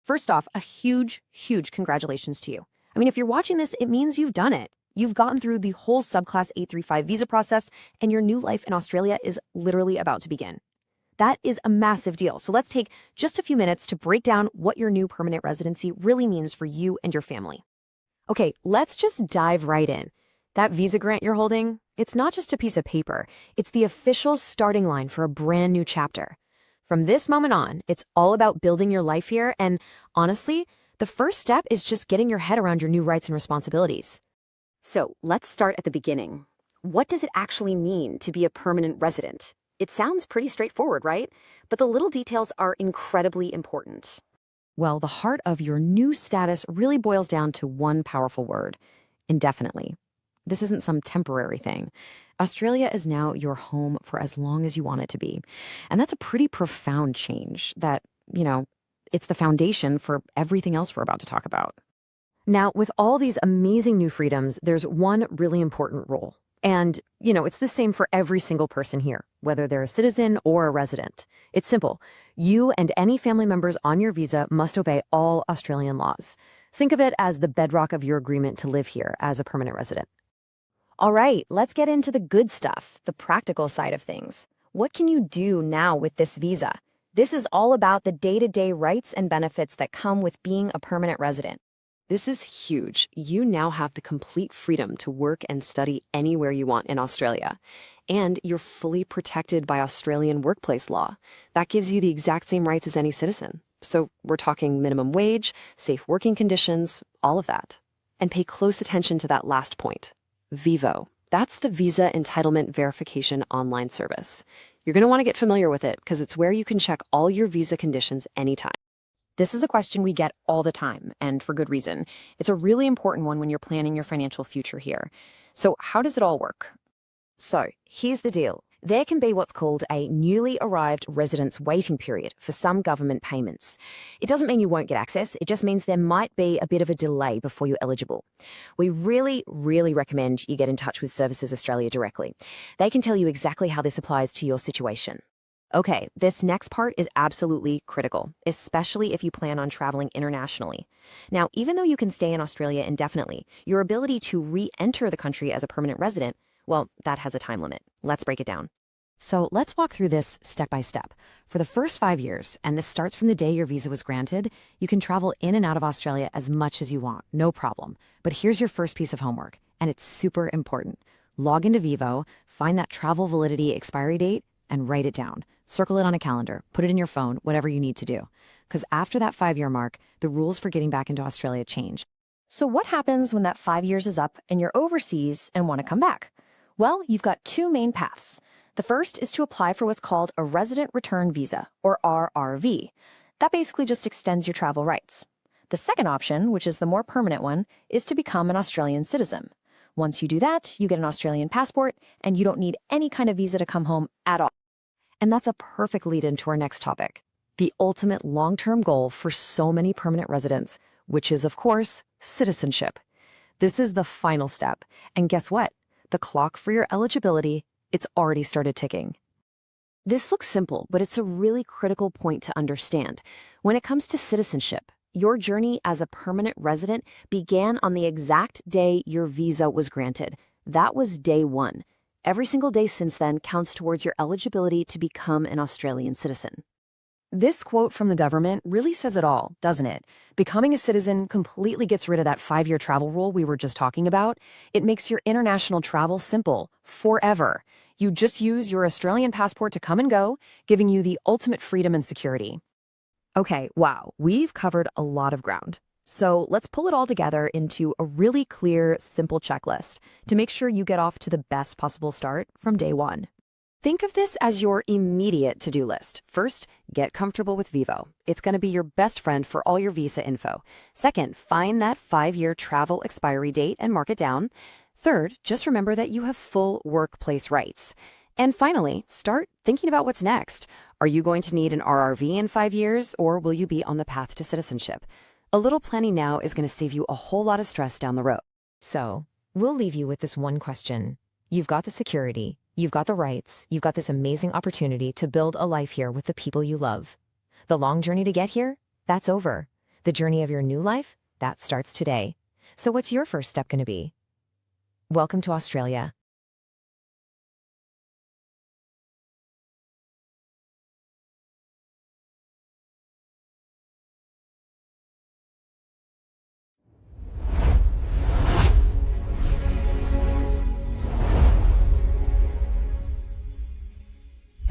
First off, a huge, huge congratulations to you. I mean, if you're watching this, it means you've done it. You've gotten through the whole Subclass 835 visa process, and your new life in Australia is literally about to begin. That is a massive deal. So let's take just a few minutes to break down what your new permanent residency really means for you and your family. Okay, let's just dive right in. That visa grant you're holding, it's not just a piece of paper. It's the official starting line for a brand new chapter. From this moment on, it's all about building your life here, and honestly, the first step is just getting your head around your new rights and responsibilities. So let's start at the beginning. What does it actually mean to be a permanent resident? It sounds pretty straightforward, right? But the little details are incredibly important. Well, the heart of your new status really boils down to one powerful word: indefinitely. This isn't some temporary thing. Australia is now your home for as long as you want it to be. And that's a pretty profound change that, it's the foundation for everything else we're about to talk about. Now, with all these amazing new freedoms, there's one really important rule. And, it's the same for every single person here, whether they're a citizen or a resident. It's simple. You and any family members on your visa must obey all Australian laws. Think of it as the bedrock of your agreement to live here as a permanent resident. All right, let's get into the good stuff, the practical side of things. What can you do now with this visa? This is all about the day-to-day rights and benefits that come with being a permanent resident. This is huge. You now have the complete freedom to work and study anywhere you want in Australia. And you're fully protected by Australian workplace law. That gives you the exact same rights as any citizen. So we're talking minimum wage, safe working conditions, all of that. And pay close attention to that last point. VEVO. That's the Visa Entitlement Verification online service. You're going to want to get familiar with it because it's where you can check all your visa conditions anytime. This is a question we get all the time, and for good reason. It's a really important one when you're planning your financial future here. So how does it all work? So here's the deal. There can be what's called a newly arrived residence waiting period for some government payments. It doesn't mean you won't get access. It just means there might be a bit of a delay before you're eligible. We really, really recommend you get in touch with Services Australia directly. They can tell you exactly how this applies to your situation. Okay, this next part is absolutely critical, especially if you plan on traveling internationally. Now, even though you can stay in Australia indefinitely, your ability to re-enter the country as a permanent resident, well, that has a time limit. Let's break it down. So let's walk through this step by step. For the first 5 years, and this starts from the day your visa was granted, you can travel in and out of Australia as much as you want, no problem. But here's your first piece of homework, and it's super important. Log into VEVO, find that travel validity expiry date, and write it down. Circle it on a calendar, put it in your phone, whatever you need to do. Because after that 5-year mark, the rules for getting back into Australia change. So what happens when that 5 years is up and you're overseas and want to come back? Well, you've got two main paths. The first is to apply for what's called a Resident Return Visa, or RRV. That basically just extends your travel rights. The second option, which is the more permanent one, is to become an Australian citizen. Once you do that, you get an Australian passport, and you don't need any kind of visa to come home at all. And that's a perfect lead-in to our next topic, the ultimate long-term goal for so many permanent residents, which is, of course, citizenship. This is the final step, and guess what? The clock for your eligibility, it's already started ticking. This looks simple, but it's a really critical point to understand. When it comes to citizenship, your journey as a permanent resident began on the exact day your visa was granted. That was day one. Every single day since then counts towards your eligibility to become an Australian citizen. This quote from the government really says it all, doesn't it? Becoming a citizen completely gets rid of that 5-year travel rule we were just talking about. It makes your international travel simple, forever. You just use your Australian passport to come and go, giving you the ultimate freedom and security. Okay, wow, we've covered a lot of ground. So let's pull it all together into a really clear, simple checklist to make sure you get off to the best possible start from day one. Think of this as your immediate to-do list. First, get comfortable with VEVO. It's going to be your best friend for all your visa info. Second, find that 5-year travel expiry date and mark it down. Third, just remember that you have full workplace rights. And finally, start thinking about what's next. Are you going to need an RRV in 5 years, or will you be on the path to citizenship? A little planning now is going to save you a whole lot of stress down the road. So, we'll leave you with this one question. You've got the security. You've got the rights, you've got this amazing opportunity to build a life here with the people you love. The long journey to get here, that's over. The journey of your new life, that starts today. So what's your first step going to be? Welcome to Australia.